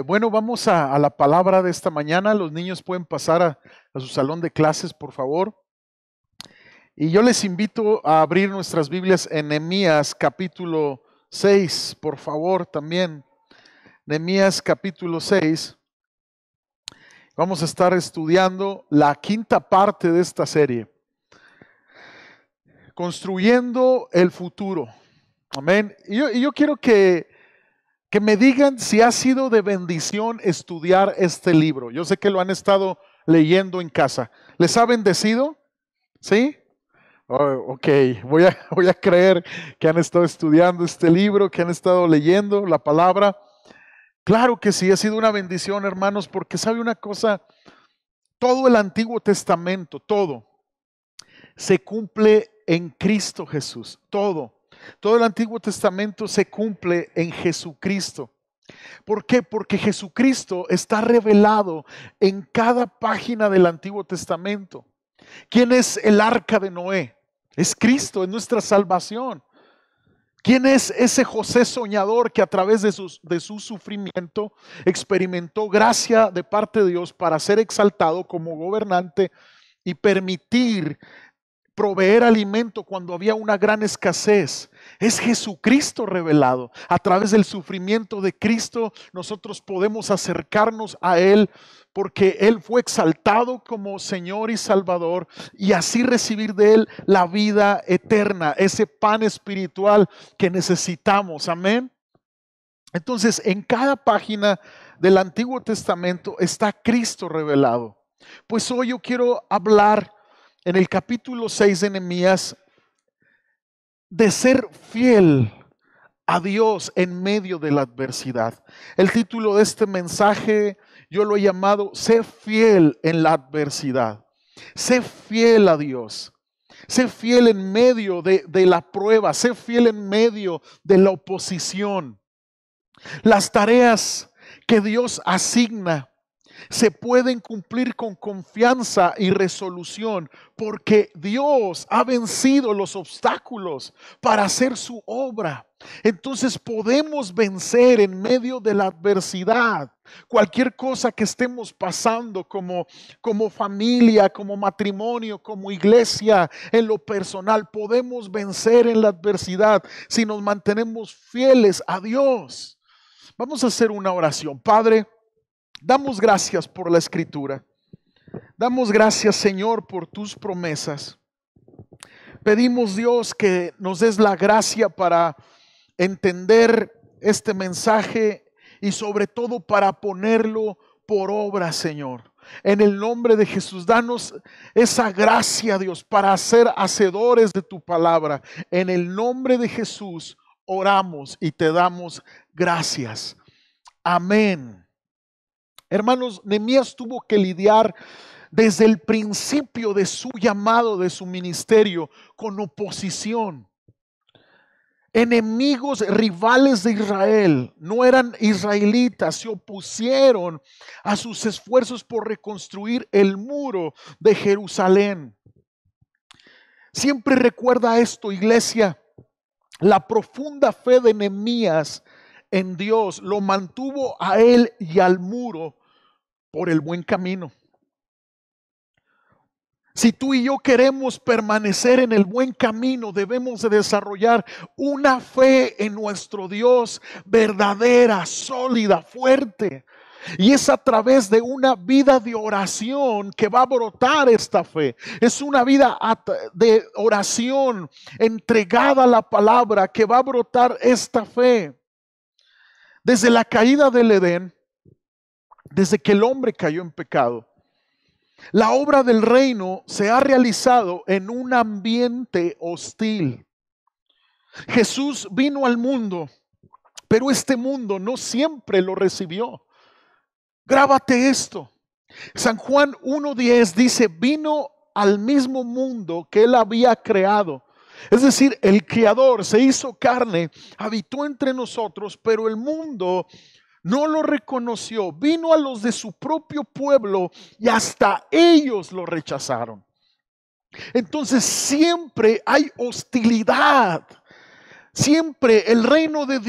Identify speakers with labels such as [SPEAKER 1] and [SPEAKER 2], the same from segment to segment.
[SPEAKER 1] Bueno, vamos a la palabra de esta mañana. Los niños pueden pasar a su salón de clases, por favor. Y yo les invito a abrir nuestras Biblias en Nehemías capítulo 6, por favor, también. Nehemías capítulo 6. Vamos a estar estudiando la quinta parte de esta serie. Construyendo el futuro. Amén. Y yo quiero que me digan si ha sido de bendición estudiar este libro. Yo sé que lo han estado leyendo en casa. ¿Les ha bendecido? ¿Sí? Oh, ok, voy a creer que han estado estudiando este libro, que han estado leyendo la palabra. Claro que sí, ha sido una bendición, hermanos, porque sabe una cosa, todo el Antiguo Testamento, todo, se cumple en Cristo Jesús, todo. Todo el Antiguo Testamento se cumple en Jesucristo. ¿Por qué? Porque Jesucristo está revelado en cada página del Antiguo Testamento. ¿Quién es el arca de Noé? Es Cristo, es nuestra salvación. ¿Quién es ese José soñador que a través de su sufrimiento experimentó gracia de parte de Dios para ser exaltado como gobernante y permitir proveer alimento cuando había una gran escasez? Es Jesucristo revelado. A través del sufrimiento de Cristo nosotros podemos acercarnos a Él porque Él fue exaltado como Señor y Salvador y así recibir de Él la vida eterna, ese pan espiritual que necesitamos. Amén. Entonces, en cada página del Antiguo Testamento está Cristo revelado. Pues hoy yo quiero hablar en el capítulo 6 de Nehemías de ser fiel a Dios en medio de la adversidad. El título de este mensaje yo lo he llamado Sé fiel en la adversidad. Sé fiel a Dios. Sé fiel en medio de la prueba. Sé fiel en medio de la oposición. Las tareas que Dios asigna se pueden cumplir con confianza y resolución porque Dios ha vencido los obstáculos para hacer su obra. Entonces podemos vencer en medio de la adversidad. Cualquier cosa que estemos pasando como familia, como matrimonio, como iglesia, en lo personal, podemos vencer en la adversidad si nos mantenemos fieles a Dios. Vamos a hacer una oración. Padre, damos gracias por la Escritura. Damos gracias, Señor, por tus promesas. Pedimos, Dios, que nos des la gracia para entender este mensaje y sobre todo para ponerlo por obra, Señor. En el nombre de Jesús, danos esa gracia, Dios, para ser hacedores de tu palabra. En el nombre de Jesús oramos y te damos gracias. Amén. Hermanos, Nehemías tuvo que lidiar desde el principio de su llamado, de su ministerio, con oposición. Enemigos, rivales de Israel, no eran israelitas, se opusieron a sus esfuerzos por reconstruir el muro de Jerusalén. Siempre recuerda esto, iglesia, la profunda fe de Nehemías en Dios lo mantuvo a él y al muro por el buen camino. Si tú y yo queremos permanecer en el buen camino, debemos de desarrollar una fe en nuestro Dios verdadera, sólida, fuerte. Y es a través de una vida de oración que va a brotar esta fe. Es una vida de oración entregada a la palabra que va a brotar esta fe. Desde la caída del Edén, desde que el hombre cayó en pecado, la obra del reino se ha realizado en un ambiente hostil. Jesús vino al mundo, pero este mundo no siempre lo recibió. Grábate esto. San Juan 1:10 dice, vino al mismo mundo que él había creado. Es decir, el Creador se hizo carne, habitó entre nosotros, pero el mundo no lo reconoció. Vino a los de su propio pueblo y hasta ellos lo rechazaron. Entonces siempre hay hostilidad. Siempre el reino de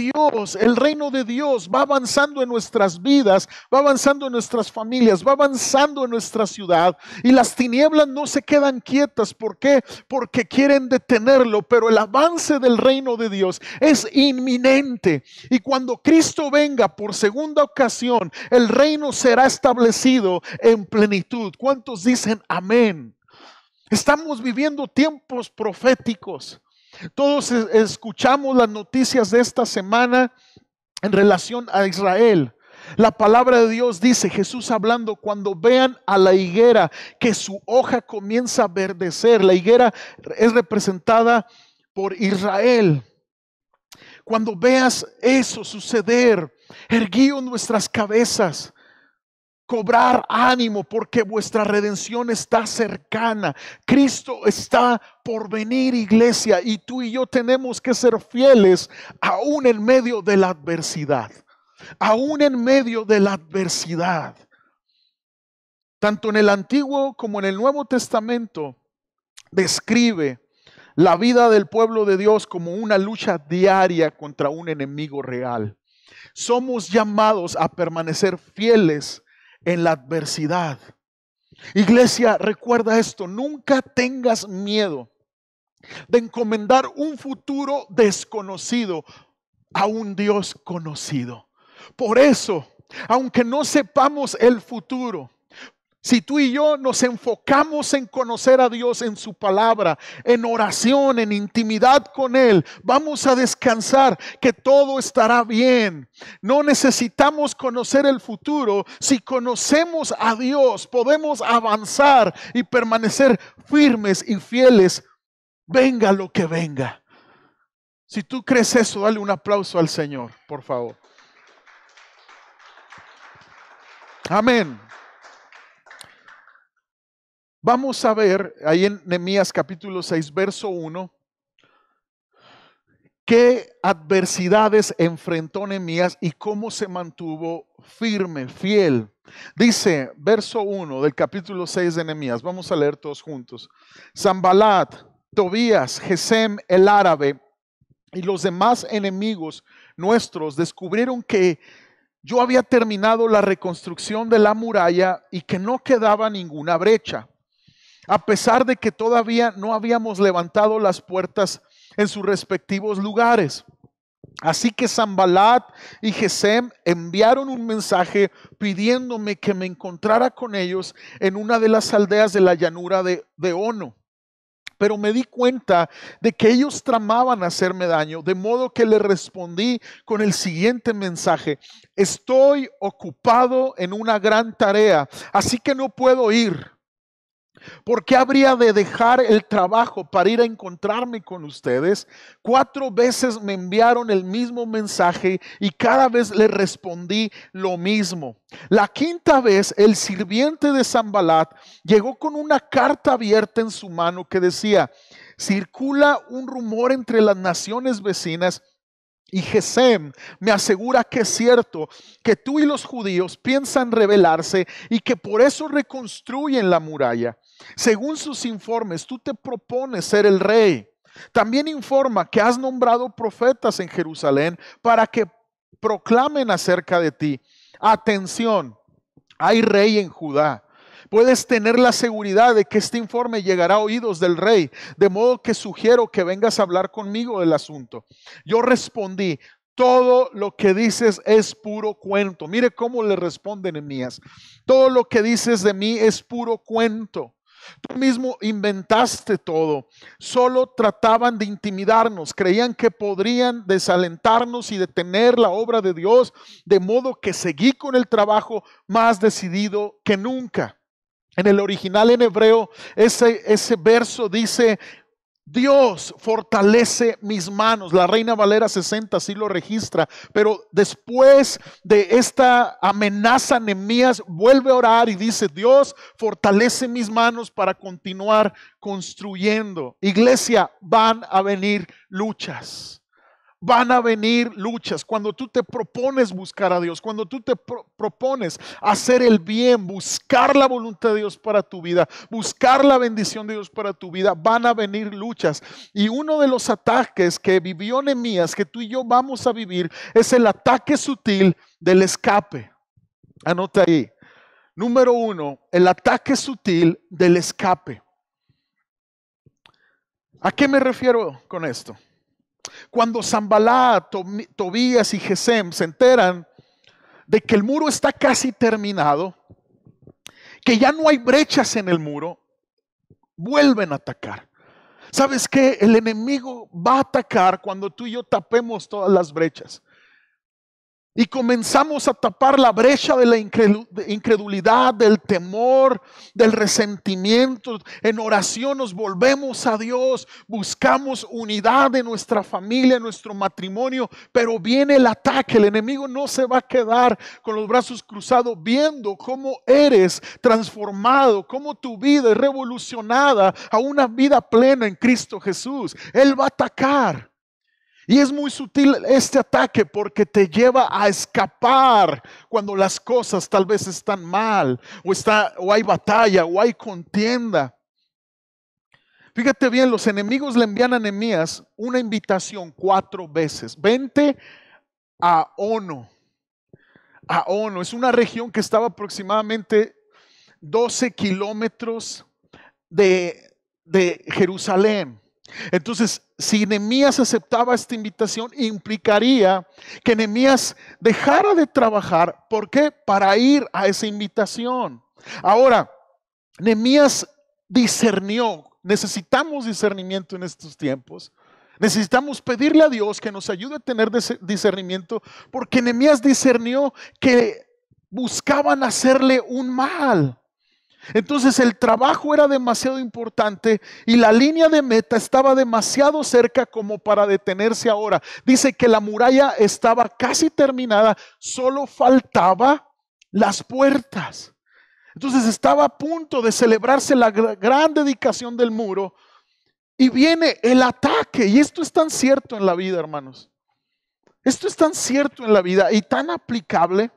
[SPEAKER 1] Dios va avanzando en nuestras vidas, va avanzando en nuestras familias, va avanzando en nuestra ciudad. Y las tinieblas no se quedan quietas. ¿Por qué? Porque quieren detenerlo. Pero el avance del reino de Dios es inminente. Y cuando Cristo venga por segunda ocasión, el reino será establecido en plenitud. ¿Cuántos dicen amén? Estamos viviendo tiempos proféticos. Todos escuchamos las noticias de esta semana en relación a Israel. La palabra de Dios dice, Jesús hablando, cuando vean a la higuera que su hoja comienza a verdecer. La higuera es representada por Israel. Cuando veas eso suceder, erguíos nuestras cabezas. Cobrar ánimo porque vuestra redención está cercana. Cristo está por venir, iglesia, y tú y yo tenemos que ser fieles aún en medio de la adversidad. Aún en medio de la adversidad. Tanto en el Antiguo como en el Nuevo Testamento describe la vida del pueblo de Dios como una lucha diaria contra un enemigo real. Somos llamados a permanecer fieles en la adversidad. Iglesia, recuerda esto, nunca tengas miedo de encomendar un futuro desconocido a un Dios conocido. Por eso, aunque no sepamos el futuro, si tú y yo nos enfocamos en conocer a Dios en su palabra, en oración, en intimidad con Él, vamos a descansar que todo estará bien. No necesitamos conocer el futuro. Si conocemos a Dios, podemos avanzar y permanecer firmes y fieles, venga lo que venga. Si tú crees eso, dale un aplauso al Señor, por favor. Amén. Vamos a ver ahí en Nehemías capítulo 6, verso 1, qué adversidades enfrentó Nehemías y cómo se mantuvo firme, fiel. Dice, verso 1 del capítulo 6 de Nehemías, vamos a leer todos juntos. Sanbalat, Tobías, Gesem el árabe y los demás enemigos nuestros descubrieron que yo había terminado la reconstrucción de la muralla y que no quedaba ninguna brecha. A pesar de que todavía no habíamos levantado las puertas en sus respectivos lugares. Así que Sanbalat y Gesem enviaron un mensaje pidiéndome que me encontrara con ellos en una de las aldeas de la llanura de Ono. Pero me di cuenta de que ellos tramaban hacerme daño, de modo que le respondí con el siguiente mensaje: estoy ocupado en una gran tarea, así que no puedo ir. ¿Por qué habría de dejar el trabajo para ir a encontrarme con ustedes? 4 veces me enviaron el mismo mensaje y cada vez les respondí lo mismo. La 5ª vez el sirviente de Sanbalat llegó con una carta abierta en su mano que decía: circula un rumor entre las naciones vecinas y Gesem me asegura que es cierto, que tú y los judíos piensan rebelarse y que por eso reconstruyen la muralla. Según sus informes, tú te propones ser el rey. También informa que has nombrado profetas en Jerusalén para que proclamen acerca de ti. Atención, hay rey en Judá. Puedes tener la seguridad de que este informe llegará a oídos del rey, de modo que sugiero que vengas a hablar conmigo del asunto. Yo respondí: todo lo que dices es puro cuento. Mire cómo le responde Nehemías: todo lo que dices de mí es puro cuento. Tú mismo inventaste todo. Solo trataban de intimidarnos. Creían que podrían desalentarnos y detener la obra de Dios, de modo que seguí con el trabajo más decidido que nunca. En el original en hebreo, ese verso dice: Dios fortalece mis manos. La Reina Valera 60 así lo registra. Pero después de esta amenaza, Nehemías vuelve a orar y dice: Dios fortalece mis manos para continuar construyendo. Iglesia, van a venir luchas. van a venir luchas. Cuando tú te propones buscar a Dios, cuando tú te propones hacer el bien, buscar la voluntad de Dios para tu vida, buscar la bendición de Dios para tu vida, van a venir luchas. Y uno de los ataques que vivió Nehemías, que tú y yo vamos a vivir, es el ataque sutil del escape. Anota ahí. Número 1, el ataque sutil del escape. ¿A qué me refiero con esto? Cuando Sanballat, Tobías y Gesem se enteran de que el muro está casi terminado, que ya no hay brechas en el muro, vuelven a atacar. ¿Sabes qué? El enemigo va a atacar cuando tú y yo tapemos todas las brechas. Y comenzamos a tapar la brecha de la incredulidad, del temor, del resentimiento. En oración nos volvemos a Dios, buscamos unidad en nuestra familia, en nuestro matrimonio, pero viene el ataque. El enemigo no se va a quedar con los brazos cruzados viendo cómo eres transformado, cómo tu vida es revolucionada a una vida plena en Cristo Jesús. Él va a atacar. Y es muy sutil este ataque porque te lleva a escapar cuando las cosas tal vez están mal, o hay batalla, o hay contienda. Fíjate bien, los enemigos le envían a Nehemías una invitación 4 veces. Vente a Ono. A Ono es una región que estaba aproximadamente 12 kilómetros de Jerusalén. Entonces, si Nehemías aceptaba esta invitación, implicaría que Nehemías dejara de trabajar. ¿Por qué? Para ir a esa invitación. Ahora, Nehemías discernió. Necesitamos discernimiento en estos tiempos. Necesitamos pedirle a Dios que nos ayude a tener discernimiento, porque Nehemías discernió que buscaban hacerle un mal. Entonces el trabajo era demasiado importante y la línea de meta estaba demasiado cerca como para detenerse ahora. Dice que la muralla estaba casi terminada, solo faltaba las puertas. Entonces estaba a punto de celebrarse la gran dedicación del muro y viene el ataque. Y esto es tan cierto en la vida, hermanos. Esto es tan cierto en la vida y tan aplicable.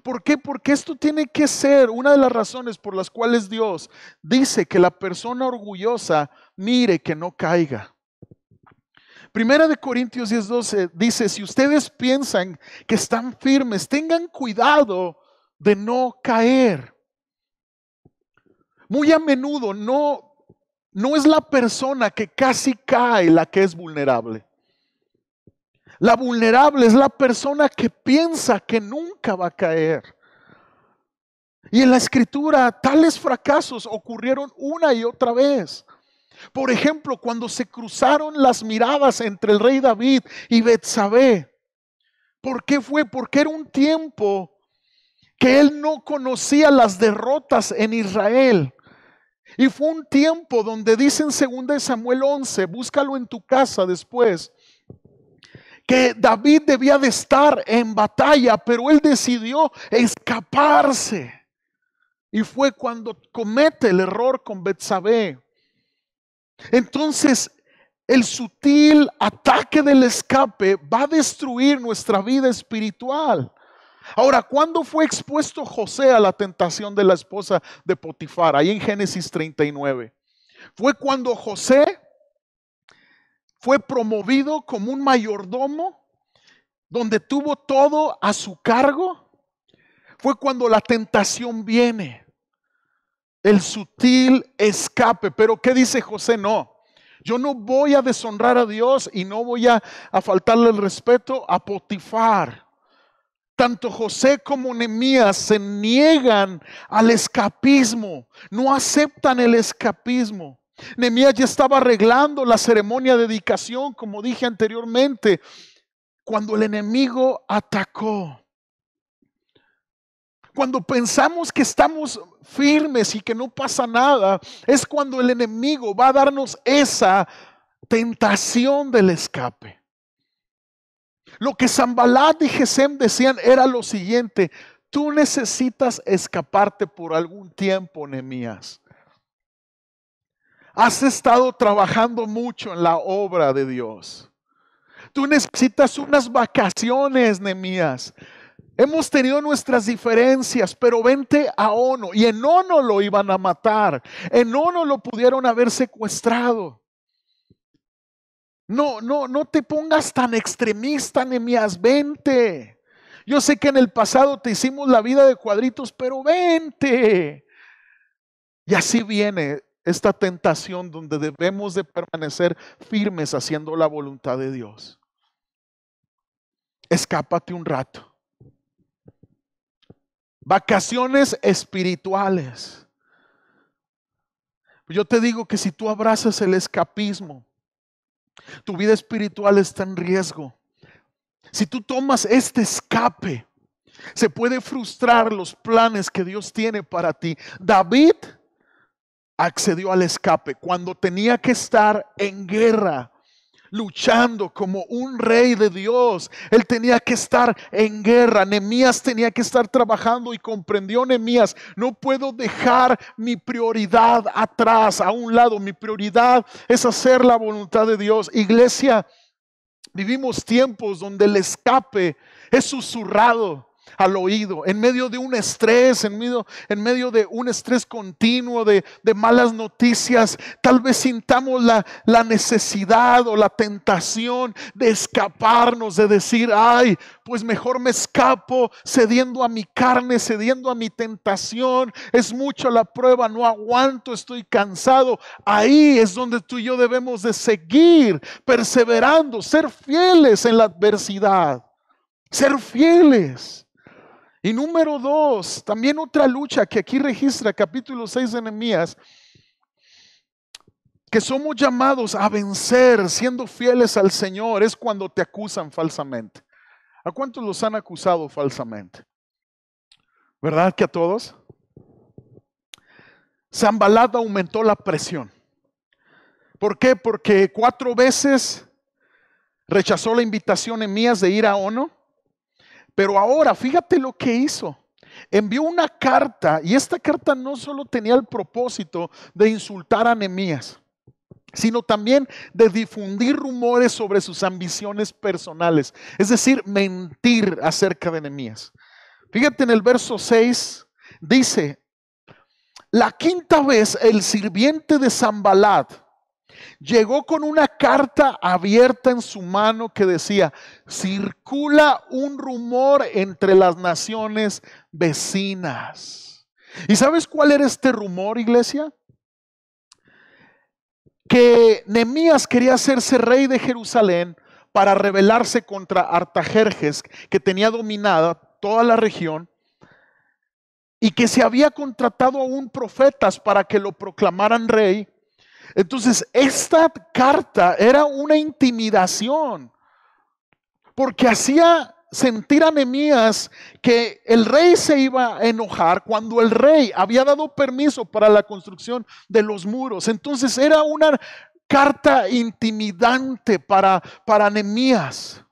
[SPEAKER 1] ¿Por qué? Porque esto tiene que ser una de las razones por las cuales Dios dice que la persona orgullosa mire que no caiga. Primera de Corintios 10:12 dice: si ustedes piensan que están firmes, tengan cuidado de no caer. Muy a menudo no es la persona que casi cae la que es vulnerable. La vulnerable es la persona que piensa que nunca va a caer. Y en la escritura tales fracasos ocurrieron una y otra vez. Por ejemplo, cuando se cruzaron las miradas entre el rey David y Betsabé. ¿Por qué fue? Porque era un tiempo que él no conocía las derrotas en Israel. Y fue un tiempo donde dice en 2 Samuel 11, búscalo en tu casa después, que David debía de estar en batalla, pero él decidió escaparse. Y fue cuando comete el error con Betsabé. Entonces, el sutil ataque del escape va a destruir nuestra vida espiritual. Ahora, ¿cuándo fue expuesto José a la tentación de la esposa de Potifar? Ahí en Génesis 39. Fue cuando José fue promovido como un mayordomo, donde tuvo todo a su cargo. Fue cuando la tentación viene, el sutil escape. Pero ¿qué dice José? No, yo no voy a deshonrar a Dios y no voy a faltarle el respeto a Potifar. Tanto José como Nehemías se niegan al escapismo, no aceptan el escapismo. Nehemías ya estaba arreglando la ceremonia de dedicación, como dije anteriormente, cuando el enemigo atacó. Cuando pensamos que estamos firmes y que no pasa nada, es cuando el enemigo va a darnos esa tentación del escape. Lo que Sanballat y Gesem decían era lo siguiente: tú necesitas escaparte por algún tiempo, Nehemías. Has estado trabajando mucho en la obra de Dios. Tú necesitas unas vacaciones, Nehemías. Hemos tenido nuestras diferencias, pero vente a Ono. Y en Ono lo iban a matar. En Ono lo pudieron haber secuestrado. No te pongas tan extremista, Nehemías. Vente. Yo sé que en el pasado te hicimos la vida de cuadritos, pero vente. Y así viene esta tentación donde debemos de permanecer firmes haciendo la voluntad de Dios. Escápate un rato. Vacaciones espirituales. Yo te digo que si tú abrazas el escapismo, tu vida espiritual está en riesgo. Si tú tomas este escape, se puede frustrar los planes que Dios tiene para ti. David accedió al escape cuando tenía que estar en guerra, luchando como un rey de Dios. Él tenía que estar en guerra. Nehemías tenía que estar trabajando y comprendió Nehemías: no puedo dejar mi prioridad atrás, a un lado. Mi prioridad es hacer la voluntad de Dios. Iglesia, vivimos tiempos donde el escape es susurrado al oído, en medio de un estrés, en medio de un estrés continuo, de malas noticias. Tal vez sintamos la necesidad o la tentación de escaparnos, de decir: ay, pues mejor me escapo, cediendo a mi carne, cediendo a mi tentación. Es mucho la prueba, no aguanto, estoy cansado. Ahí es donde tú y yo debemos de seguir perseverando, ser fieles en la adversidad, ser fieles. Y número 2, también otra lucha que aquí registra capítulo 6 de Nehemías, que somos llamados a vencer siendo fieles al Señor, es cuando te acusan falsamente. ¿A cuántos los han acusado falsamente? ¿Verdad que a todos? Sanbalat aumentó la presión. ¿Por qué? Porque 4 veces rechazó la invitación Nehemías de ir a Ono. Pero ahora, fíjate lo que hizo. Envió una carta, y esta carta no solo tenía el propósito de insultar a Nehemías, sino también de difundir rumores sobre sus ambiciones personales. Es decir, mentir acerca de Nehemías. Fíjate en el verso 6, dice: la 5ª vez el sirviente de Sanbalat llegó con una carta abierta en su mano que decía: circula un rumor entre las naciones vecinas. ¿Y sabes cuál era este rumor, iglesia? Que Nehemías quería hacerse rey de Jerusalén para rebelarse contra Artajerjes, que tenía dominada toda la región, y que se había contratado aún profetas para que lo proclamaran rey. Entonces, esta carta era una intimidación, porque hacía sentir a Nehemías que el rey se iba a enojar cuando el rey había dado permiso para la construcción de los muros. Entonces, era una carta intimidante para Nehemías.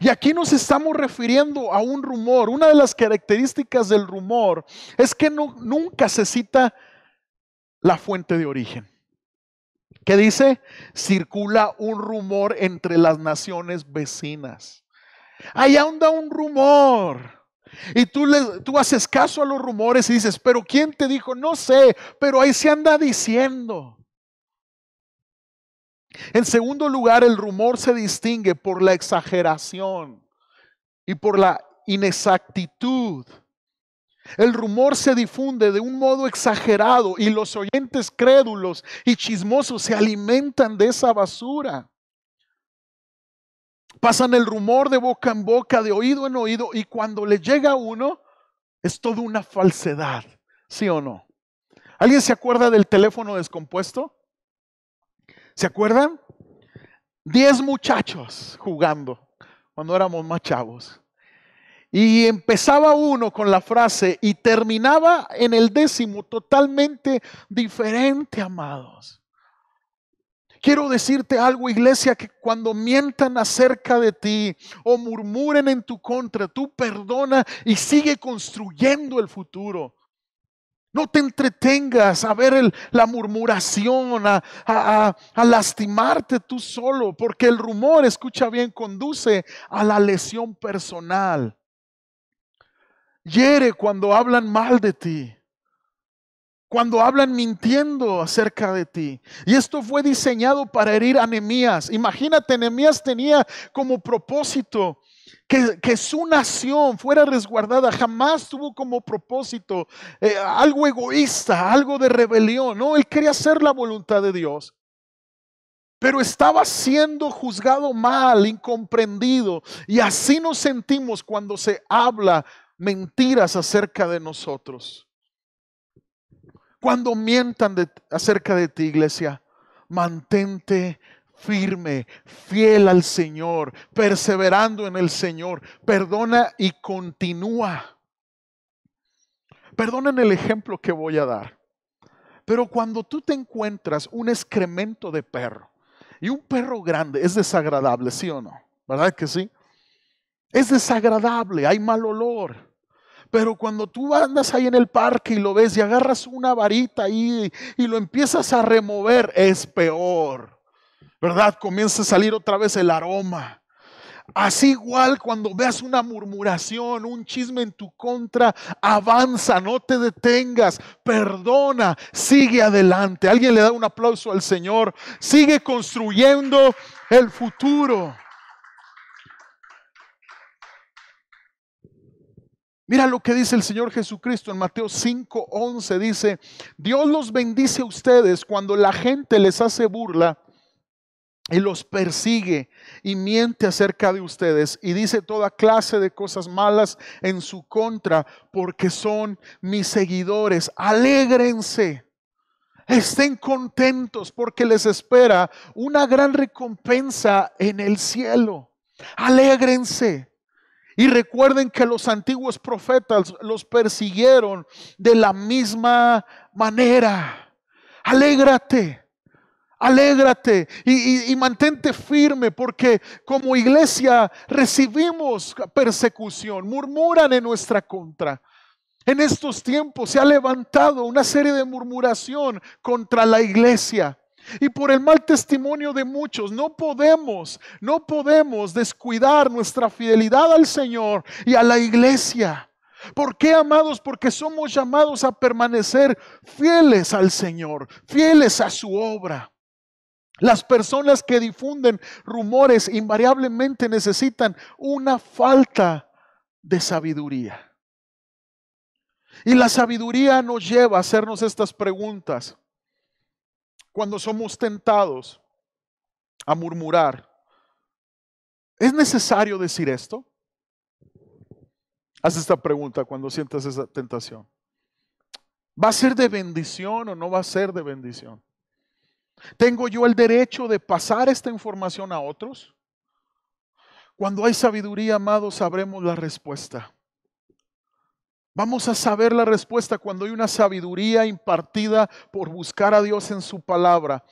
[SPEAKER 1] Y aquí nos estamos refiriendo a un rumor. Una de las características del rumor es que nunca se cita la fuente de origen. ¿Qué dice? Circula un rumor entre las naciones vecinas. Ahí anda un rumor. Y tú haces caso a los rumores y dices: pero ¿quién te dijo? No sé, pero ahí se anda diciendo. En segundo lugar, el rumor se distingue por la exageración y por la inexactitud. El rumor se difunde de un modo exagerado y los oyentes crédulos y chismosos se alimentan de esa basura. Pasan el rumor de boca en boca, de oído en oído, y cuando le llega a uno es toda una falsedad, ¿sí o no? ¿Alguien se acuerda del teléfono descompuesto? ¿Se acuerdan? 10 muchachos jugando cuando éramos más chavos. Y empezaba uno con la frase y terminaba en el 10º totalmente diferente, amados. Quiero decirte algo, iglesia, que cuando mientan acerca de ti o murmuren en tu contra, tú perdona y sigue construyendo el futuro. No te entretengas a ver la murmuración, a lastimarte tú solo, porque el rumor, escucha bien, conduce a la lesión personal. Hiere cuando hablan mal de ti, cuando hablan mintiendo acerca de ti. Y esto fue diseñado para herir a Nehemías. Imagínate, Nehemías tenía como propósito que su nación fuera resguardada. Jamás tuvo como propósito algo egoísta, algo de rebelión. No, él quería hacer la voluntad de Dios. Pero estaba siendo juzgado mal, incomprendido. Y así nos sentimos cuando se habla mentiras acerca de nosotros. Cuando mientan acerca de ti, iglesia, mantente firme, fiel al Señor, perseverando en el Señor. Perdona y continúa. Perdonen el ejemplo que voy a dar. Pero cuando tú te encuentras un excremento de perro, y un perro grande es desagradable, ¿sí o no? ¿Verdad que sí? Es desagradable, hay mal olor. Pero cuando tú andas ahí en el parque y lo ves y agarras una varita ahí y lo empiezas a remover, es peor, ¿verdad? Comienza a salir otra vez el aroma. Así igual cuando veas una murmuración, un chisme en tu contra, avanza, no te detengas, perdona, sigue adelante. Alguien le da un aplauso al Señor, sigue construyendo el futuro. Mira lo que dice el Señor Jesucristo en Mateo 5:11, dice: Dios los bendice a ustedes cuando la gente les hace burla y los persigue y miente acerca de ustedes y dice toda clase de cosas malas en su contra, porque son mis seguidores. Alégrense, estén contentos, porque les espera una gran recompensa en el cielo. Alégrense. Y recuerden que los antiguos profetas los persiguieron de la misma manera. Alégrate. Alégrate y mantente firme, porque como iglesia recibimos persecución, murmuran en nuestra contra. En estos tiempos se ha levantado una serie de murmuración contra la iglesia. Y por el mal testimonio de muchos no podemos descuidar nuestra fidelidad al Señor y a la iglesia. ¿Por qué, amados? Porque somos llamados a permanecer fieles al Señor, fieles a su obra. Las personas que difunden rumores invariablemente necesitan una falta de sabiduría. Y la sabiduría nos lleva a hacernos estas preguntas. Cuando somos tentados a murmurar, ¿es necesario decir esto? Haz esta pregunta cuando sientas esa tentación. ¿Va a ser de bendición o no va a ser de bendición? ¿Tengo yo el derecho de pasar esta información a otros? Cuando hay sabiduría, amados, sabremos la respuesta. Vamos a saber la respuesta cuando hay una sabiduría impartida por buscar a Dios en su palabra.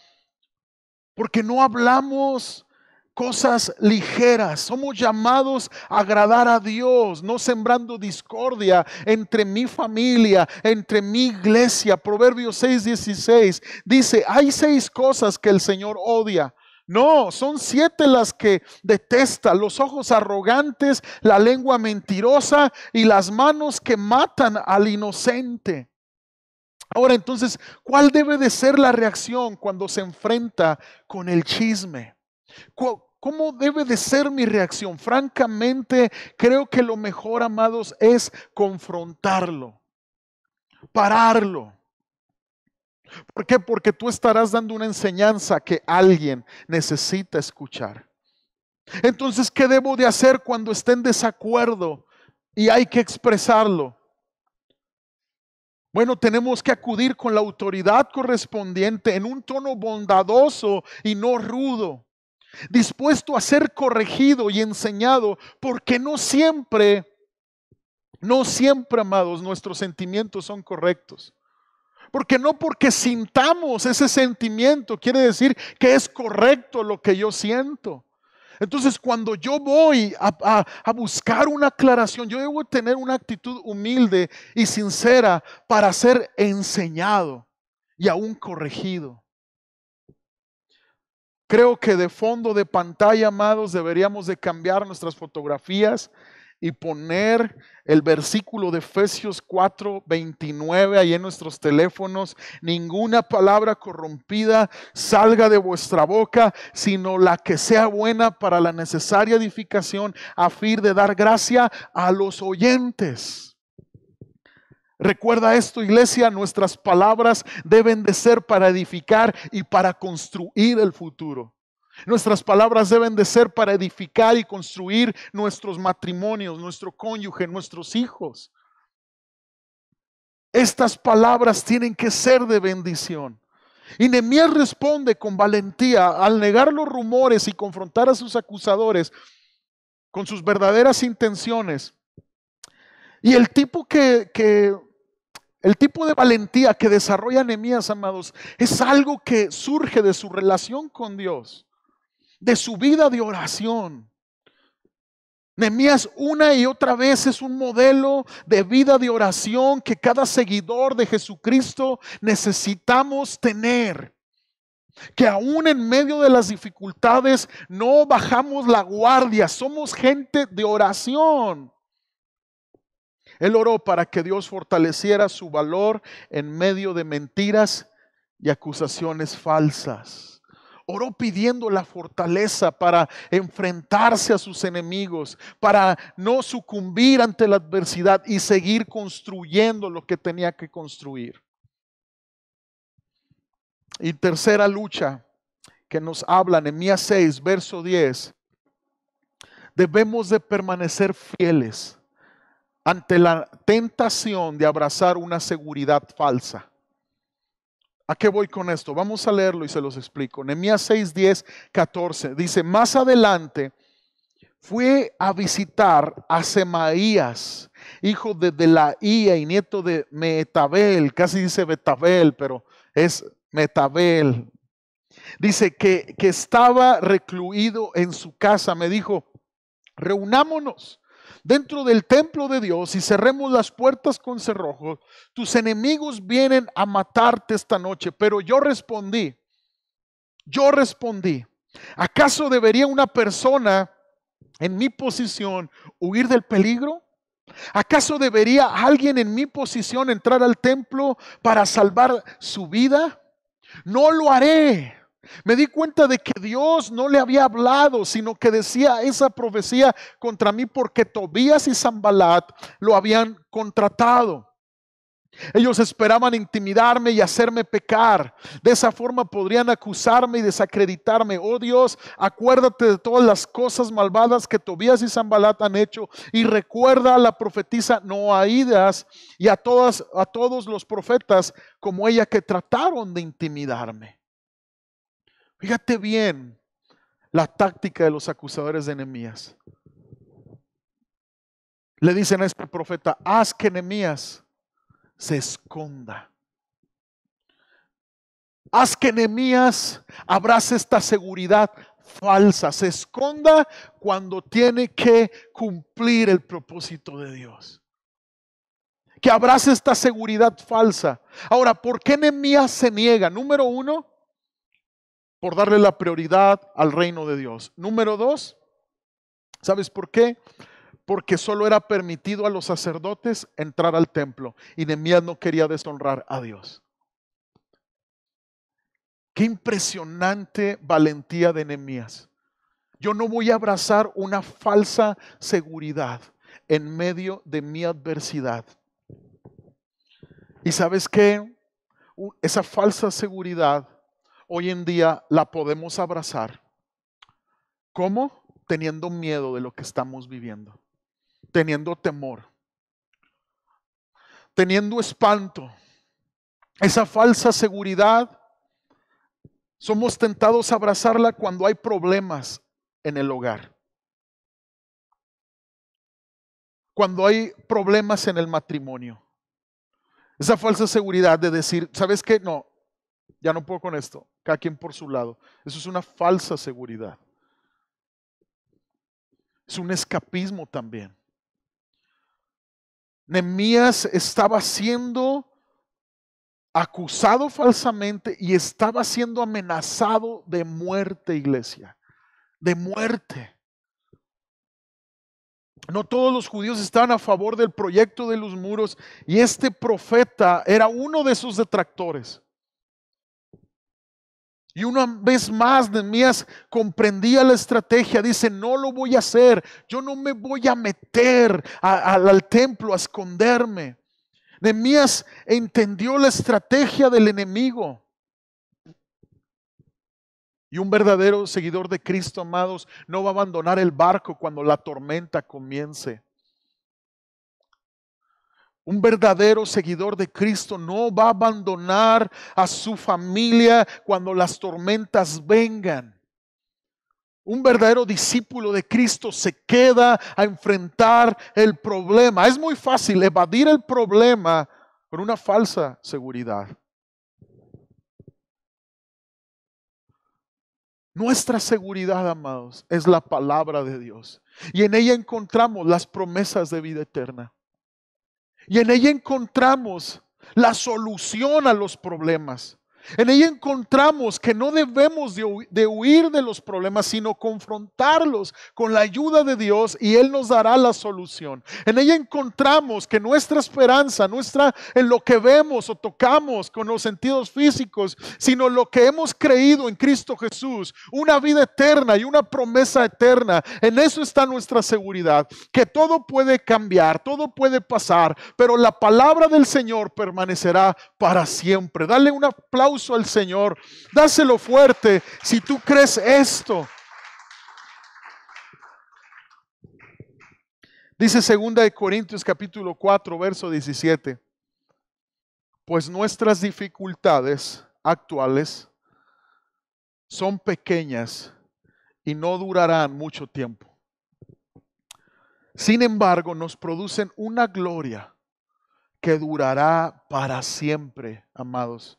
[SPEAKER 1] Porque no hablamos cosas ligeras, somos llamados a agradar a Dios, no sembrando discordia entre mi familia, entre mi iglesia. Proverbios 6:16 dice: hay 6 cosas que el Señor odia. No, son 7 las que detesta: los ojos arrogantes, la lengua mentirosa y las manos que matan al inocente. Ahora entonces, ¿cuál debe de ser la reacción cuando se enfrenta con el chisme? ¿Cómo debe de ser mi reacción? Francamente, creo que lo mejor, amados, es confrontarlo, pararlo. ¿Por qué? Porque tú estarás dando una enseñanza que alguien necesita escuchar. Entonces, ¿qué debo de hacer cuando esté en desacuerdo y hay que expresarlo? Bueno, tenemos que acudir con la autoridad correspondiente en un tono bondadoso y no rudo, dispuesto a ser corregido y enseñado, porque no siempre, amados, nuestros sentimientos son correctos. Porque no porque sintamos ese sentimiento quiere decir que es correcto lo que yo siento. Entonces, cuando yo voy a buscar una aclaración, yo debo tener una actitud humilde y sincera para ser enseñado y aún corregido. Creo que de fondo de pantalla, amados, deberíamos de cambiar nuestras fotografías y poner el versículo de Efesios 4:29 ahí en nuestros teléfonos. Ninguna palabra corrompida salga de vuestra boca, sino la que sea buena para la necesaria edificación, a fin de dar gracia a los oyentes. Recuerda esto, iglesia, nuestras palabras deben de ser para edificar y para construir el futuro. Nuestras palabras deben de ser para edificar y construir nuestros matrimonios, nuestro cónyuge, nuestros hijos. Estas palabras tienen que ser de bendición. Y Nehemías responde con valentía al negar los rumores y confrontar a sus acusadores con sus verdaderas intenciones. Y el tipo de valentía que desarrolla Nehemías, amados, es algo que surge de su relación con Dios, de su vida de oración. Nehemías una y otra vez es un modelo de vida de oración que cada seguidor de Jesucristo necesitamos tener. Que aún en medio de las dificultades no bajamos la guardia, somos gente de oración. Él oró para que Dios fortaleciera su valor en medio de mentiras y acusaciones falsas. Oró pidiendo la fortaleza para enfrentarse a sus enemigos, para no sucumbir ante la adversidad y seguir construyendo lo que tenía que construir. Y tercera lucha que nos habla, Nehemías 6, verso 10. Debemos de permanecer fieles ante la tentación de abrazar una seguridad falsa. ¿A qué voy con esto? Vamos a leerlo y se los explico. Nehemías 6, 10, 14. Dice, más adelante fue a visitar a Semaías, hijo de Delaía y nieto de Mehetabel. Casi dice Betabel, pero es Mehetabel. Dice que estaba recluido en su casa. Me dijo, reunámonos dentro del templo de Dios y cerremos las puertas con cerrojos. Tus enemigos vienen a matarte esta noche. Pero yo respondí, ¿acaso debería una persona en mi posición huir del peligro? ¿Acaso debería alguien en mi posición entrar al templo para salvar su vida? No lo haré. Me di cuenta de que Dios no le había hablado, sino que decía esa profecía contra mí porque Tobías y Sanbalat lo habían contratado. Ellos esperaban intimidarme y hacerme pecar. De esa forma podrían acusarme y desacreditarme. Oh Dios, acuérdate de todas las cosas malvadas que Tobías y Sanbalat han hecho y recuerda a la profetisa Noaídas y a todos los profetas como ella que trataron de intimidarme. Fíjate bien la táctica de los acusadores de Nehemías. Le dicen a este profeta, haz que Nehemías se esconda. Haz que Nehemías abrace esta seguridad falsa, se esconda cuando tiene que cumplir el propósito de Dios. Que abrace esta seguridad falsa. Ahora, ¿por qué Nehemías se niega? Número uno, por darle la prioridad al reino de Dios. Número dos, ¿sabes por qué? Porque solo era permitido a los sacerdotes entrar al templo y Nehemías no quería deshonrar a Dios. Qué impresionante valentía de Nehemías. Yo no voy a abrazar una falsa seguridad en medio de mi adversidad. ¿Y sabes qué? Esa falsa seguridad hoy en día la podemos abrazar. ¿Cómo? Teniendo miedo de lo que estamos viviendo, teniendo temor, teniendo espanto. Esa falsa seguridad, somos tentados a abrazarla cuando hay problemas en el hogar, cuando hay problemas en el matrimonio. Esa falsa seguridad de decir, ¿sabes qué? No, ya no puedo con esto, cada quien por su lado. Eso es una falsa seguridad. Es un escapismo también. Nehemías estaba siendo acusado falsamente y estaba siendo amenazado de muerte, iglesia, de muerte. No todos los judíos estaban a favor del proyecto de los muros y este profeta era uno de sus detractores. Y una vez más Nehemías comprendía la estrategia, dice, no lo voy a hacer, yo no me voy a meter al templo a esconderme. Nehemías entendió la estrategia del enemigo. Y un verdadero seguidor de Cristo, amados, no va a abandonar el barco cuando la tormenta comience. Un verdadero seguidor de Cristo no va a abandonar a su familia cuando las tormentas vengan. Un verdadero discípulo de Cristo se queda a enfrentar el problema. Es muy fácil evadir el problema con una falsa seguridad. Nuestra seguridad, amados, es la palabra de Dios. Y en ella encontramos las promesas de vida eterna. Y en ella encontramos la solución a los problemas. En ella encontramos que no debemos de huir de los problemas, sino confrontarlos con la ayuda de Dios y Él nos dará la solución. En ella encontramos que nuestra esperanza no está en lo que vemos o tocamos con los sentidos físicos, sino lo que hemos creído en Cristo Jesús, una vida eterna y una promesa eterna. En eso está nuestra seguridad, que todo puede cambiar, todo puede pasar, pero la palabra del Señor permanecerá para siempre. Dale un aplauso al Señor, dáselo fuerte si tú crees esto. Dice 2 Corintios capítulo 4 verso 17, pues nuestras dificultades actuales son pequeñas y no durarán mucho tiempo. Sin embargo, nos producen una gloria que durará para siempre, amados,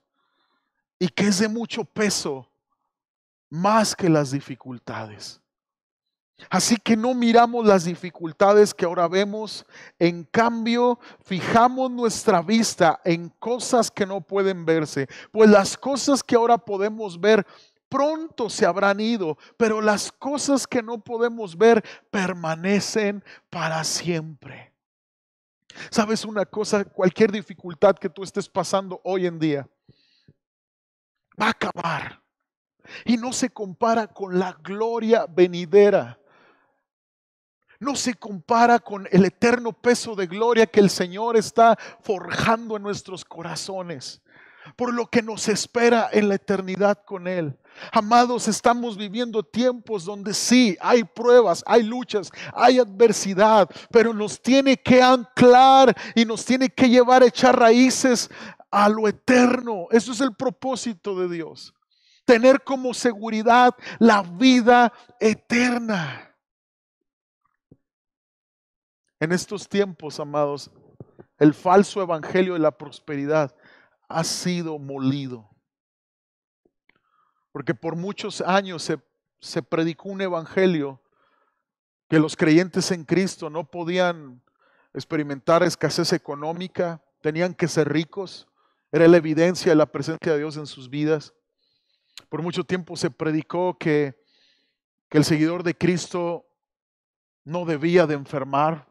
[SPEAKER 1] y que es de mucho peso, más que las dificultades. Así que no miramos las dificultades que ahora vemos, en cambio fijamos nuestra vista en cosas que no pueden verse, pues las cosas que ahora podemos ver pronto se habrán ido, pero las cosas que no podemos ver permanecen para siempre. ¿Sabes una cosa? Cualquier dificultad que tú estés pasando hoy en día va a acabar y no se compara con la gloria venidera. No se compara con el eterno peso de gloria que el Señor está forjando en nuestros corazones, por lo que nos espera en la eternidad con Él. Amados, estamos viviendo tiempos donde sí hay pruebas, hay luchas, hay adversidad, pero nos tiene que anclar y nos tiene que llevar a echar raíces a lo eterno. Eso es el propósito de Dios, tener como seguridad la vida eterna. En estos tiempos, amados, el falso evangelio de la prosperidad ha sido molido. Porque por muchos años se predicó un evangelio que los creyentes en Cristo no podían experimentar escasez económica, tenían que ser ricos. Era la evidencia de la presencia de Dios en sus vidas. Por mucho tiempo se predicó que el seguidor de Cristo no debía de enfermar.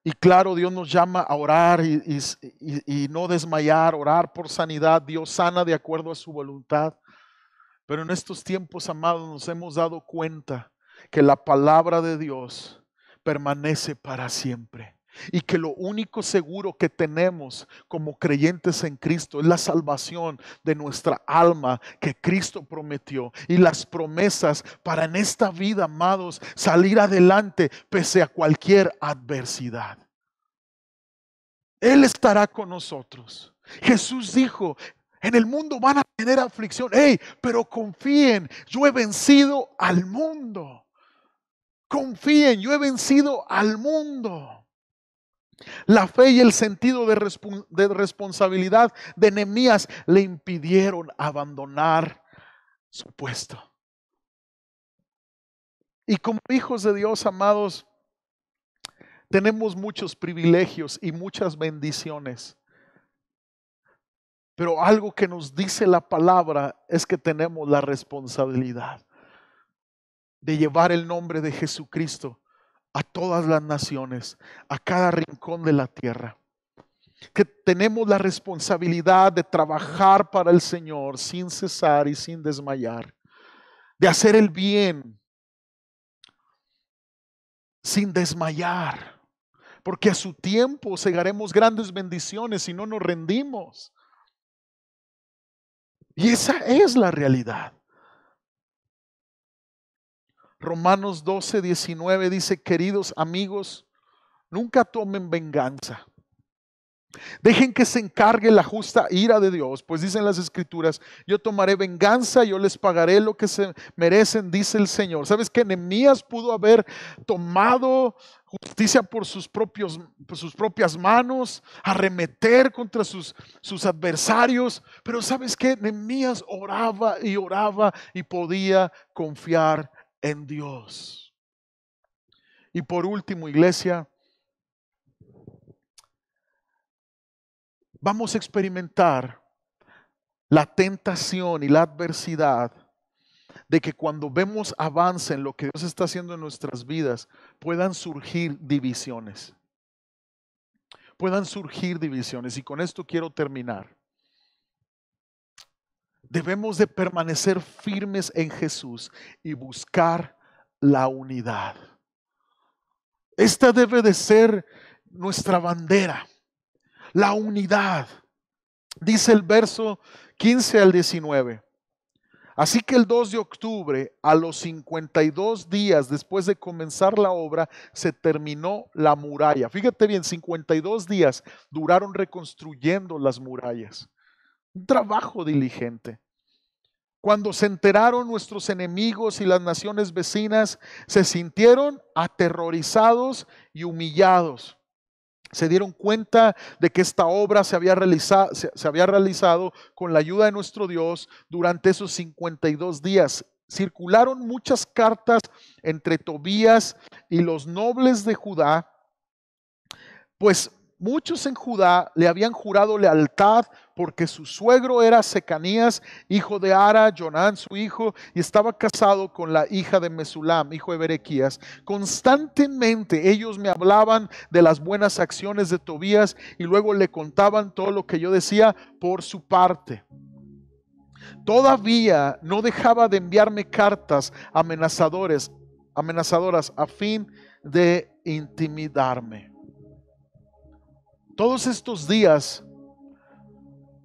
[SPEAKER 1] Y claro, Dios nos llama a orar y no desmayar, orar por sanidad. Dios sana de acuerdo a su voluntad. Pero en estos tiempos, amados, nos hemos dado cuenta que la palabra de Dios permanece para siempre. Y que lo único seguro que tenemos como creyentes en Cristo es la salvación de nuestra alma que Cristo prometió. Y las promesas para en esta vida, amados, salir adelante pese a cualquier adversidad. Él estará con nosotros. Jesús dijo, en el mundo van a tener aflicción. Pero confíen, yo he vencido al mundo. Confíen, yo he vencido al mundo. La fe y el sentido de responsabilidad de Nehemías le impidieron abandonar su puesto. Y como hijos de Dios, amados, tenemos muchos privilegios y muchas bendiciones. Pero algo que nos dice la palabra es que tenemos la responsabilidad de llevar el nombre de Jesucristo a todas las naciones, a cada rincón de la tierra. Que tenemos la responsabilidad de trabajar para el Señor sin cesar y sin desmayar, de hacer el bien sin desmayar, porque a su tiempo segaremos grandes bendiciones si no nos rendimos. Y esa es la realidad. Romanos 12:19 dice: queridos amigos, nunca tomen venganza. Dejen que se encargue la justa ira de Dios, pues dicen las Escrituras: yo tomaré venganza, yo les pagaré lo que se merecen, dice el Señor. ¿Sabes que Nehemías pudo haber tomado justicia por sus propias manos, arremeter contra sus adversarios? Pero ¿sabes qué? Nehemías oraba y podía confiar en Dios. Y por último, iglesia, vamos a experimentar la tentación y la adversidad de que cuando vemos avance en lo que Dios está haciendo en nuestras vidas, puedan surgir divisiones. Y con esto quiero terminar. Debemos de permanecer firmes en Jesús y buscar la unidad. Esta debe de ser nuestra bandera. La unidad. Dice el verso 15 al 19. Así que el 2 de octubre, a los 52 días después de comenzar la obra, se terminó la muralla. Fíjate bien, 52 días duraron reconstruyendo las murallas. Un trabajo diligente. Cuando se enteraron nuestros enemigos y las naciones vecinas, se sintieron aterrorizados y humillados. Se dieron cuenta de que esta obra se había realizado con la ayuda de nuestro Dios durante esos 52 días. Circularon muchas cartas entre Tobías y los nobles de Judá, pues muchos en Judá le habían jurado lealtad porque su suegro era Secanías, hijo de Ara, Jonán su hijo, y estaba casado con la hija de Mesulam, hijo de Berequías. Constantemente ellos me hablaban de las buenas acciones de Tobías y luego le contaban todo lo que yo decía por su parte. Todavía no dejaba de enviarme cartas amenazadoras a fin de intimidarme. Todos estos días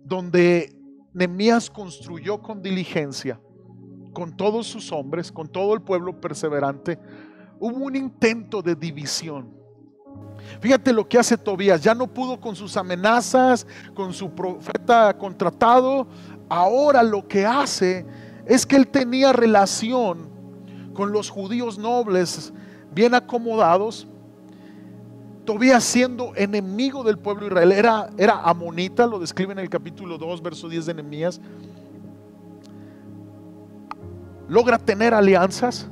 [SPEAKER 1] donde Nehemías construyó con diligencia, con todos sus hombres, con todo el pueblo perseverante, hubo un intento de división. Fíjate lo que hace Tobías. Ya no pudo con sus amenazas, con su profeta contratado. Ahora lo que hace es que él tenía relación con los judíos nobles bien acomodados. Tobías, siendo enemigo del pueblo de Israel, era amonita, lo describe en el capítulo 2, verso 10 de Nehemías. Logra tener alianzas.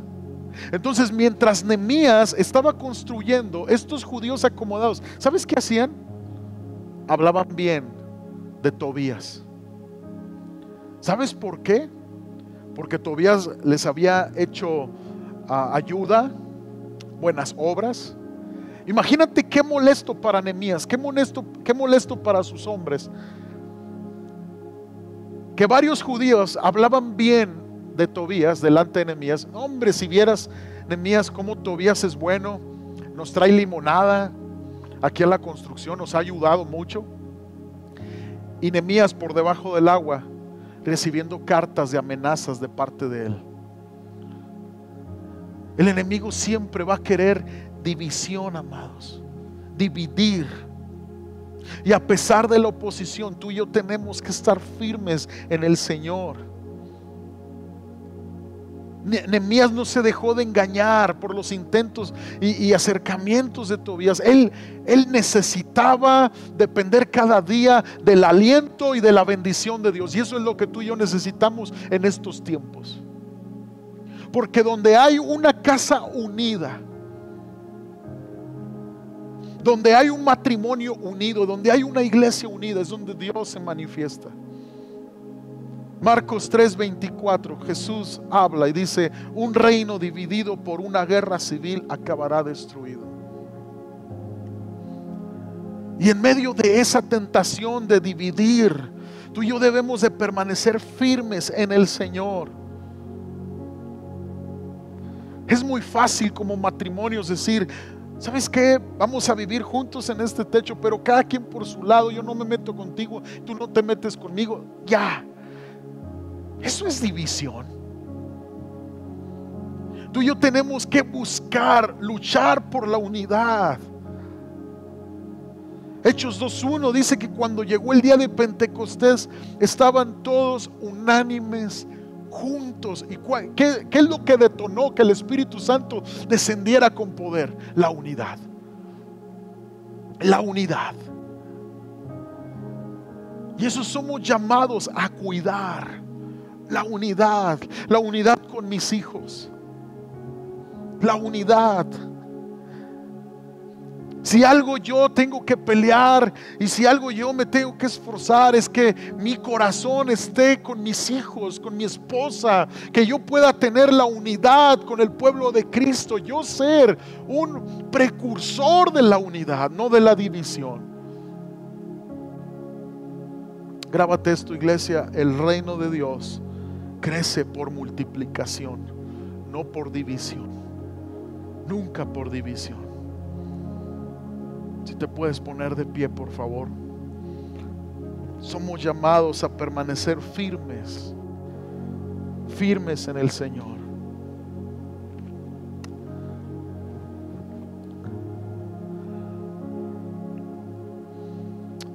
[SPEAKER 1] Entonces, mientras Nehemías estaba construyendo, estos judíos acomodados, ¿sabes qué hacían? Hablaban bien de Tobías. ¿Sabes por qué? Porque Tobías les había hecho ayuda, buenas obras. Imagínate qué molesto para Nehemías, qué molesto para sus hombres, que varios judíos hablaban bien de Tobías delante de Nehemías. Hombre, si vieras, Nehemías, cómo Tobías es bueno, nos trae limonada aquí a la construcción, nos ha ayudado mucho. Y Nehemías por debajo del agua, recibiendo cartas de amenazas de parte de él. El enemigo siempre va a querer división, amados, dividir. Y a pesar de la oposición, tú y yo tenemos que estar firmes en el Señor. Nehemías no se dejó de engañar por los intentos y acercamientos de Tobías. Él necesitaba depender cada día del aliento y de la bendición de Dios. Y eso es lo que tú y yo necesitamos en estos tiempos. Porque donde hay una casa unida, donde hay un matrimonio unido, donde hay una iglesia unida, es donde Dios se manifiesta. Marcos 3:24, Jesús habla y dice: un reino dividido por una guerra civil acabará destruido. Y en medio de esa tentación de dividir, tú y yo debemos de permanecer firmes en el Señor. Es muy fácil como matrimonios decir: ¿sabes qué? Vamos a vivir juntos en este techo, pero cada quien por su lado. Yo no me meto contigo, tú no te metes conmigo. Ya. Eso es división. Tú y yo tenemos que buscar, luchar por la unidad. Hechos 2:1 dice que cuando llegó el día de Pentecostés estaban todos unánimes, juntos. ¿Y qué es lo que detonó que el Espíritu Santo descendiera con poder? La unidad. La unidad. Y eso somos llamados a cuidar. La unidad con mis hijos. La unidad. Si algo yo tengo que pelear y si algo yo me tengo que esforzar, es que mi corazón esté con mis hijos, con mi esposa, que yo pueda tener la unidad con el pueblo de Cristo, yo ser un precursor de la unidad, no de la división. Grábate esto, iglesia: el reino de Dios crece por multiplicación, no por división. Nunca por división. Si te puedes poner de pie, por favor. Somos llamados a permanecer firmes, firmes en el Señor.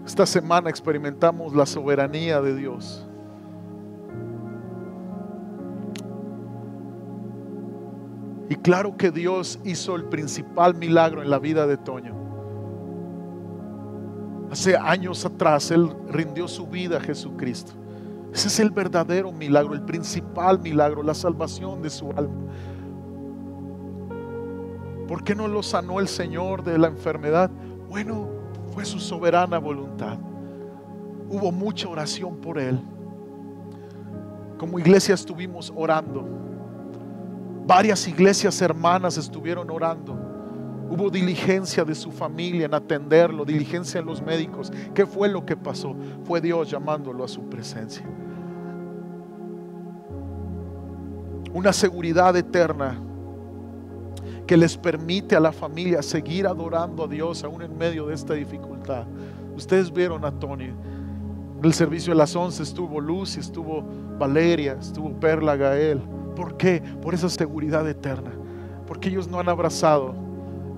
[SPEAKER 1] Esta semana experimentamos la soberanía de Dios. Y claro que Dios hizo el principal milagro en la vida de Toño. Hace años atrás Él rindió su vida a Jesucristo. Ese es el verdadero milagro, el principal milagro, la salvación de su alma. ¿Por qué no lo sanó el Señor de la enfermedad? Bueno, fue su soberana voluntad. Hubo mucha oración por Él. Como iglesia estuvimos orando. Varias iglesias hermanas estuvieron orando. Hubo diligencia de su familia en atenderlo, diligencia en los médicos. ¿Qué fue lo que pasó? Fue Dios llamándolo a su presencia. Una seguridad eterna que les permite a la familia seguir adorando a Dios aún en medio de esta dificultad. Ustedes vieron a Tony. En el servicio de las 11 estuvo Lucy, estuvo Valeria, estuvo Perla, Gael. ¿Por qué? Por esa seguridad eterna. Porque ellos no han abrazado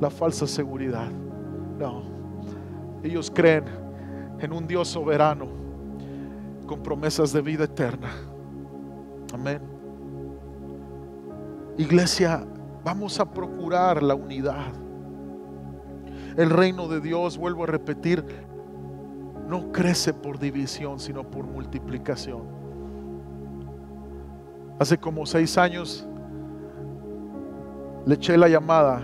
[SPEAKER 1] la falsa seguridad. No. Ellos creen en un Dios soberano con promesas de vida eterna. Amén. Iglesia, vamos a procurar la unidad. El reino de Dios, vuelvo a repetir, no crece por división, sino por multiplicación. Hace como 6 años le eché la llamada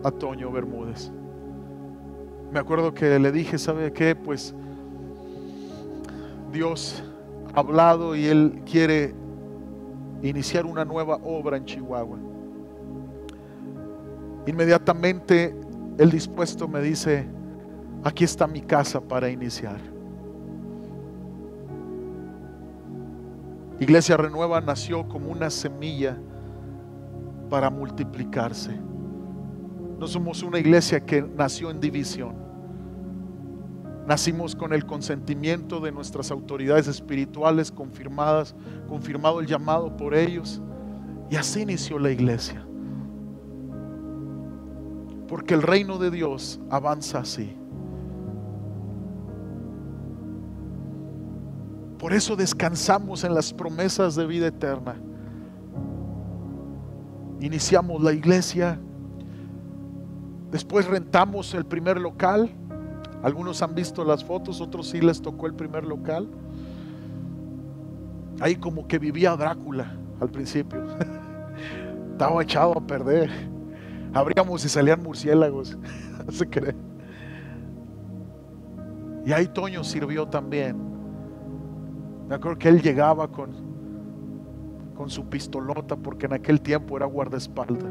[SPEAKER 1] a Toño Bermúdez. Me acuerdo que le dije: ¿sabe qué? Pues Dios ha hablado y Él quiere iniciar una nueva obra en Chihuahua. Inmediatamente el dispuesto me dice: aquí está mi casa para iniciar. Iglesia Renueva nació como una semilla para multiplicarse. No somos una iglesia que nació en división. Nacimos con el consentimiento de nuestras autoridades espirituales confirmado el llamado por ellos, y así inició la iglesia. Porque el reino de Dios avanza así. Por eso descansamos en las promesas de vida eterna. Iniciamos la iglesia. Después rentamos el primer local. Algunos han visto las fotos, otros sí les tocó el primer local. Ahí como que vivía Drácula al principio. estaba echado a perder. Abríamos y salían murciélagos. No se cree. Y ahí Toño sirvió también. Me acuerdo que él llegaba con su pistolota, porque en aquel tiempo era guardaespaldas,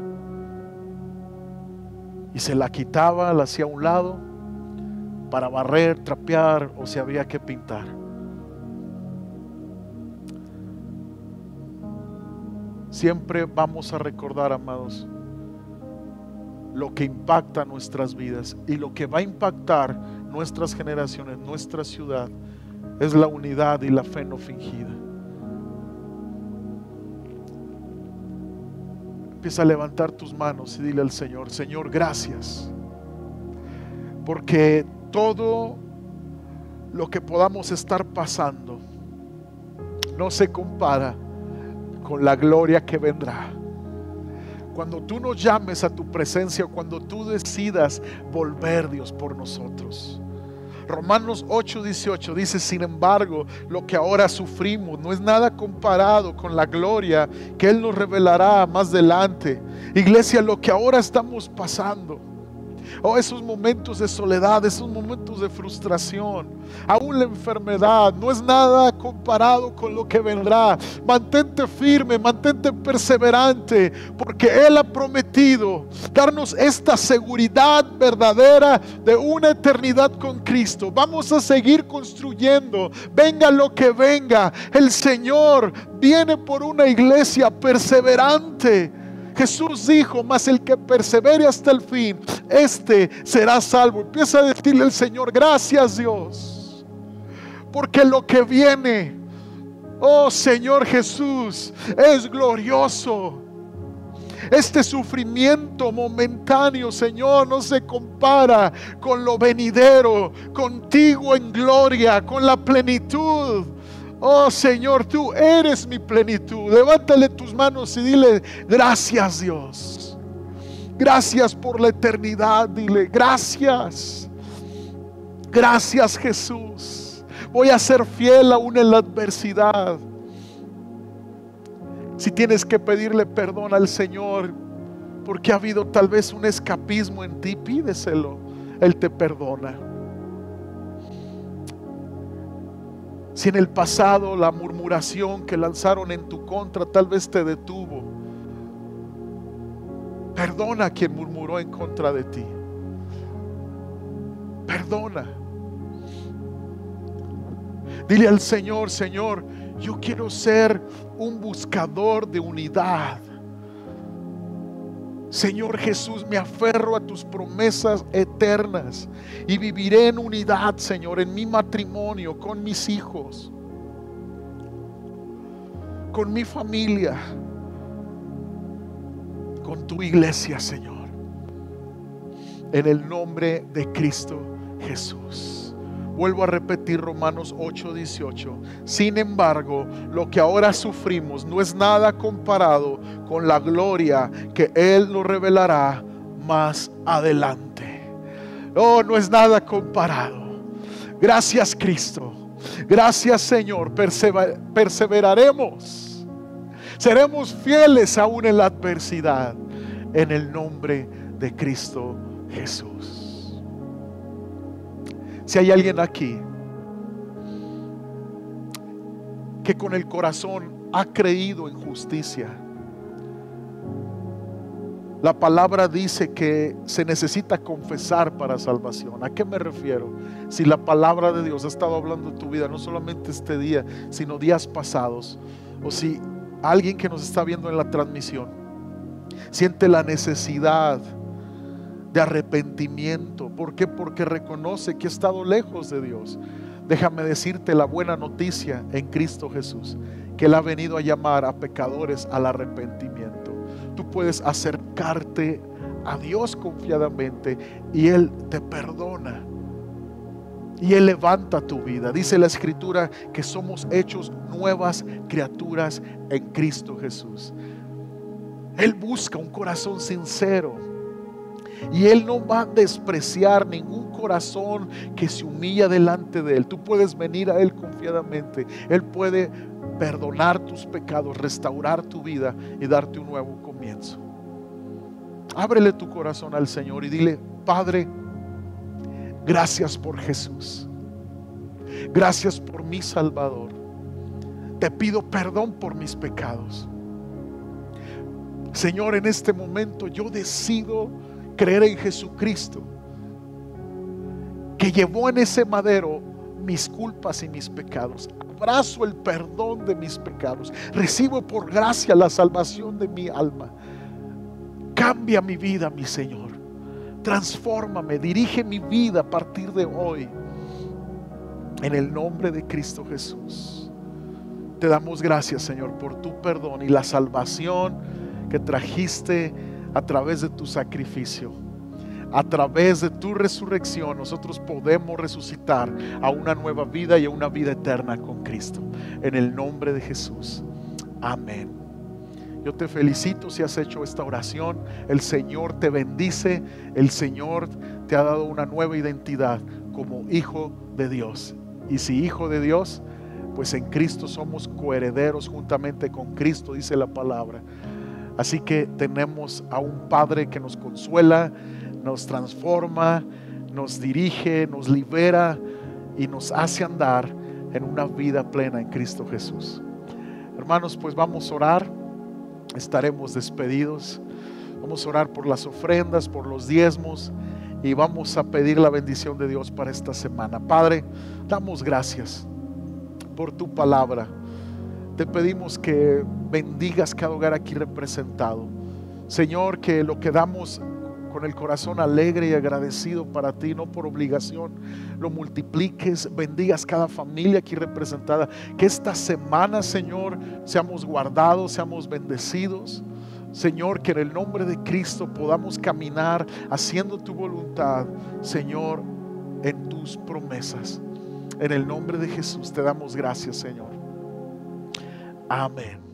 [SPEAKER 1] y se la quitaba, la hacía a un lado para barrer, trapear, o si había que pintar. Siempre vamos a recordar, amados, lo que impacta nuestras vidas, y lo que va a impactar nuestras generaciones, nuestra ciudad, es la unidad y la fe no fingida. Empieza a levantar tus manos y dile al Señor: Señor, gracias, porque todo lo que podamos estar pasando no se compara con la gloria que vendrá cuando tú nos llames a tu presencia, cuando tú decidas volver, Dios, por nosotros. Romanos 8:18 dice: sin embargo, lo que ahora sufrimos no es nada comparado con la gloria que Él nos revelará más adelante. Iglesia, lo que ahora estamos pasando, esos momentos de soledad, esos momentos de frustración, aún la enfermedad, no es nada comparado con lo que vendrá. Mantente firme, mantente perseverante, porque Él ha prometido darnos esta seguridad verdadera de una eternidad con Cristo. Vamos a seguir construyendo, venga lo que venga. El Señor viene por una iglesia perseverante. Jesús dijo: mas el que persevere hasta el fin, este será salvo. Empieza a decirle al Señor: gracias, Dios, porque lo que viene, oh Señor Jesús, es glorioso. Este sufrimiento momentáneo, Señor, no se compara con lo venidero, contigo en gloria, con la plenitud. Oh Señor, tú eres mi plenitud. Levántale tus manos y dile: gracias, Dios. Gracias por la eternidad. Dile: gracias. Gracias, Jesús. Voy a ser fiel aún en la adversidad. Si tienes que pedirle perdón al Señor porque ha habido tal vez un escapismo en ti, pídeselo. Él te perdona. Si en el pasado la murmuración que lanzaron en tu contra tal vez te detuvo, perdona a quien murmuró en contra de ti. Perdona. Dile al Señor: Señor, yo quiero ser un buscador de unidad. Señor Jesús, me aferro a tus promesas eternas y viviré en unidad, Señor, en mi matrimonio, con mis hijos, con mi familia, con tu iglesia, Señor, en el nombre de Cristo Jesús. Vuelvo a repetir Romanos 8:18. Sin embargo, lo que ahora sufrimos no es nada comparado con la gloria que Él nos revelará más adelante. No es nada comparado. Gracias, Cristo. Gracias, Señor. Perseveraremos. Seremos fieles aún en la adversidad, en el nombre de Cristo Jesús. Si hay alguien aquí que con el corazón ha creído en justicia, la palabra dice que se necesita confesar para salvación. ¿A qué me refiero? Si la palabra de Dios ha estado hablando de tu vida, no solamente este día, sino días pasados, o si alguien que nos está viendo en la transmisión siente la necesidad de arrepentimiento. ¿Por qué? Porque reconoce que ha estado lejos de Dios. Déjame decirte la buena noticia en Cristo Jesús, que Él ha venido a llamar a pecadores al arrepentimiento. Tú puedes acercarte a Dios confiadamente y Él te perdona y Él levanta tu vida. Dice la Escritura que somos hechos nuevas criaturas en Cristo Jesús. Él busca un corazón sincero. Y Él no va a despreciar ningún corazón que se humilla delante de Él. Tú puedes venir a Él confiadamente. Él puede perdonar tus pecados, restaurar tu vida y darte un nuevo comienzo. Ábrele tu corazón al Señor y dile: Padre, gracias por Jesús. Gracias por mi Salvador. Te pido perdón por mis pecados. Señor, en este momento yo decido creer en Jesucristo, que llevó en ese madero mis culpas y mis pecados. Abrazo el perdón de mis pecados. Recibo por gracia la salvación de mi alma. Cambia mi vida, mi Señor. Transfórmame, dirige mi vida a partir de hoy. En el nombre de Cristo Jesús. Te damos gracias, Señor, por tu perdón y la salvación que trajiste a través de tu sacrificio. A través de tu resurrección nosotros podemos resucitar a una nueva vida y a una vida eterna con Cristo. En el nombre de Jesús. Amén. Yo te felicito si has hecho esta oración. El Señor te bendice. El Señor te ha dado una nueva identidad como hijo de Dios. Y si hijo de Dios, pues en Cristo somos coherederos juntamente con Cristo, dice la palabra. Así que tenemos a un Padre que nos consuela, nos transforma, nos dirige, nos libera y nos hace andar en una vida plena en Cristo Jesús. Hermanos, pues vamos a orar. Estaremos despedidos. Vamos a orar por las ofrendas, por los diezmos, y vamos a pedir la bendición de Dios para esta semana. Padre, damos gracias por tu palabra. Te pedimos que bendigas cada hogar aquí representado. Señor, que lo que damos con el corazón alegre y agradecido para ti, no por obligación, lo multipliques, bendigas cada familia aquí representada. Que esta semana, Señor, seamos guardados, seamos bendecidos. Señor, que en el nombre de Cristo podamos caminar haciendo tu voluntad, Señor, en tus promesas. En el nombre de Jesús te damos gracias, Señor. Amén.